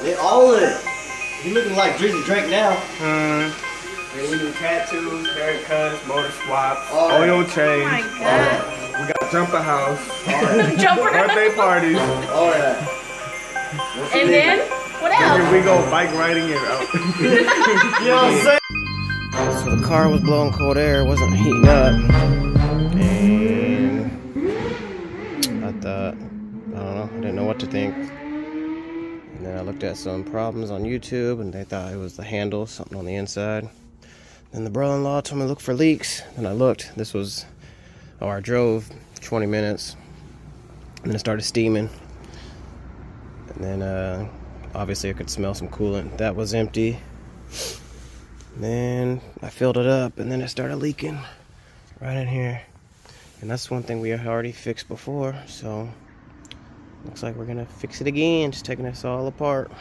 They all of it. You looking like Drizzy Drake now. And we do tattoos, haircuts, motor swaps, All oil right. change. Oh my God. We got jumper house, Jumper. birthday parties. All right. And then, what Here else? we go, bike riding it out. You know what I'm saying? So the car was blowing cold air, it wasn't heating up, and I thought, I don't know, I didn't know what to think. And then I looked at some problems on YouTube, and they thought it was the handle, something on the inside. Then the brother-in-law told me to look for leaks, and I looked. This was, I drove 20 minutes, and then it started steaming. And then obviously I could smell some coolant. That was empty. Then I filled it up, and then it started leaking right in here. And that's one thing we had already fixed before, so looks like we're gonna fix it again, just taking this all apart.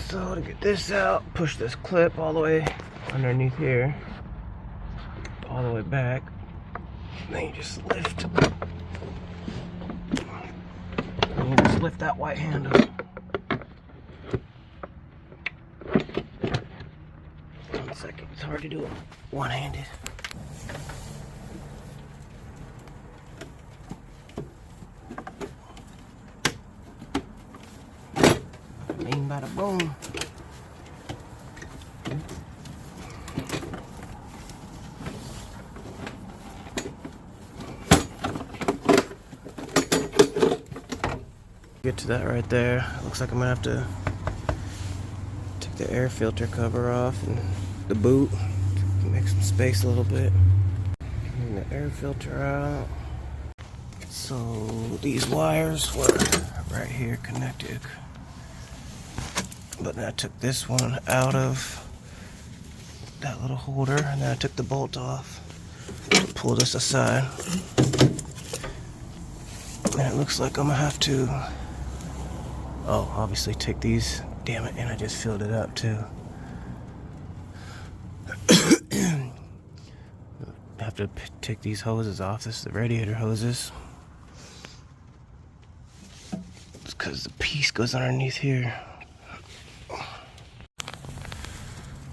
So to get this out, push this clip all the way underneath here, all the way back. Then you just lift. And you just lift that white handle. Second. It's hard to do it one-handed. Bing bada boom. Get to that right there. Looks like I'm gonna have to take the air filter cover off and the boot to make some space a little bit. Getting the air filter out. So these wires were right here connected, but then I took this one out of that little holder, and then I took the bolt off to pull this aside. And it looks like I'm gonna have to, obviously take these. Damn it, and I just filled it up too. Have to take these hoses off. This is the radiator hoses. It's because the piece goes underneath here.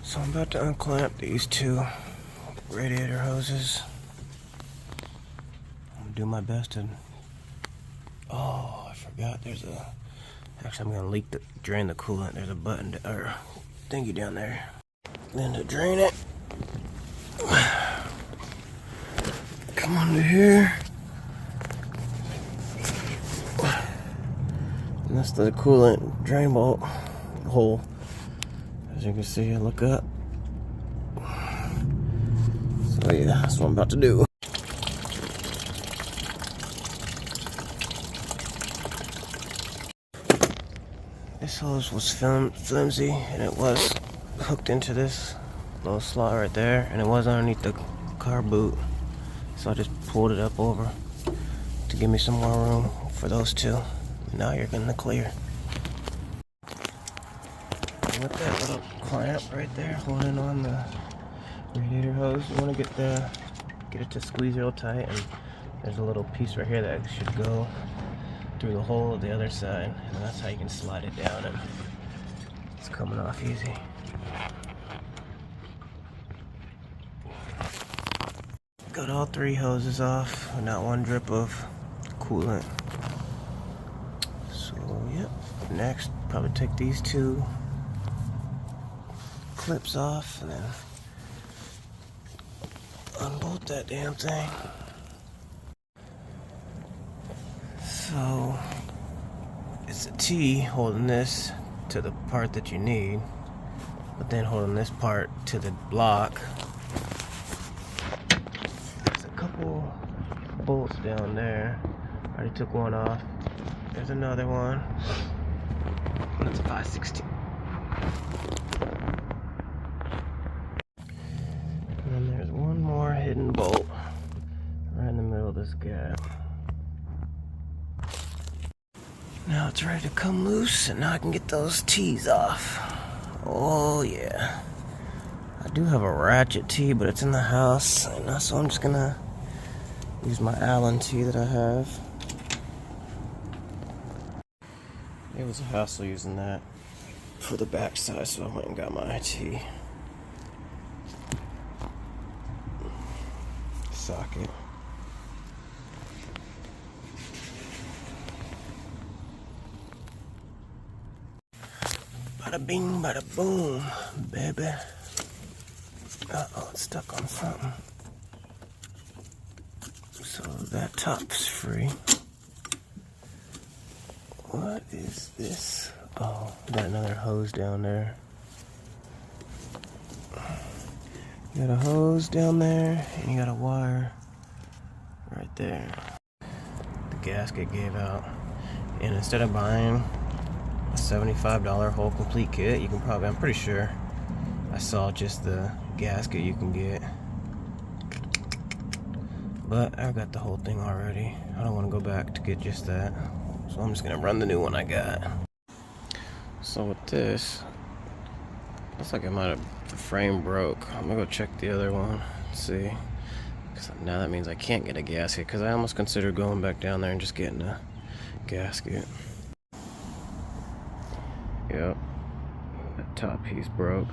So I'm about to unclamp these two radiator hoses. I'm gonna do my best to. Oh, I forgot. There's a. Actually, I'm gonna drain the coolant. There's a button or thingy down there. Then to drain it. Come under here. And that's the coolant drain bolt hole. As you can see, I look up. So yeah, that's what I'm about to do. This hose was flimsy, and it was hooked into this little slot right there, and it was underneath the car boot. So I just pulled it up over to give me some more room for those two. Now you're gonna clear. And with that little clamp right there holding on the radiator hose, you want to get it to squeeze real tight, and there's a little piece right here that should go through the hole of the other side, and that's how you can slide it down, and it's coming off easy. Got all three hoses off, and not one drip of coolant. So, yep. Next, probably take these two clips off, and then unbolt that damn thing. So, it's a T holding this to the part that you need, but then holding this part to the block. Bolts down there. I already took one off. There's another one. That's a 5/16. And then there's one more hidden bolt right in the middle of this gap. Now it's ready to come loose, and now I can get those T's off. Oh yeah. I do have a ratchet T, but it's in the house, and so I'm just gonna use my Allen T that I have. It was a hassle using that for the back side, so I went and got my IT socket. Bada bing, bada boom, baby. Uh-oh, it's stuck on something. So that top's free. What is this? Oh, got another hose down there. You got a hose down there, and you got a wire right there. The gasket gave out. And instead of buying a $75 whole complete kit, you can probably, I'm pretty sure I saw just the gasket you can get. But I got the whole thing already. I don't want to go back to get just that. So I'm just gonna run the new one I got. So with this, looks like the frame broke. I'm gonna go check the other one, see. Because now that means I can't get a gasket, because I almost considered going back down there and just getting a gasket. Yep, that top piece broke.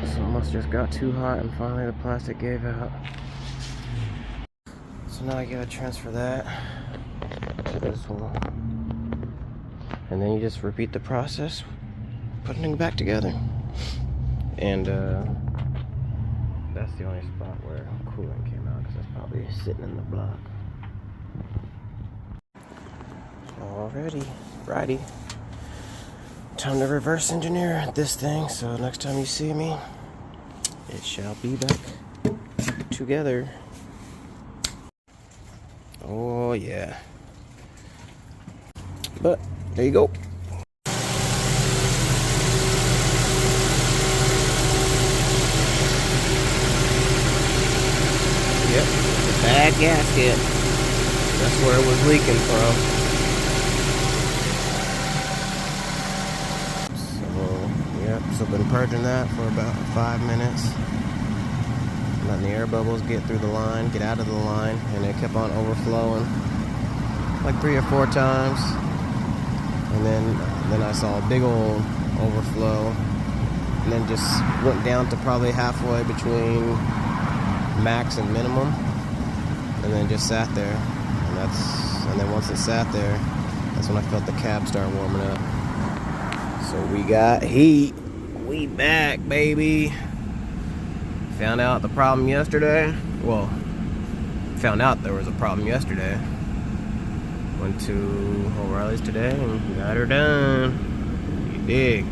So it must just got too hot and finally the plastic gave out. So now I gotta transfer that to this one. And then you just repeat the process, putting it back together. And that's the only spot where coolant came out, because that's probably sitting in the block. Alrighty, righty. Time to reverse engineer this thing, so next time you see me, it shall be back together. Oh yeah. But there you go. Yep, the bad gasket. That's where it was leaking from. So I've been purging that for about 5 minutes. Letting the air bubbles get through the line, get out of the line, and it kept on overflowing like 3 or 4 times. And then I saw a big old overflow, and then just went down to probably halfway between max and minimum, and then just sat there. And then once it sat there, that's when I felt the cab start warming up. So we got heat. We back, baby. Found out the problem yesterday. Well, found out there was a problem yesterday. Went to O'Reilly's today and got her done. You dig?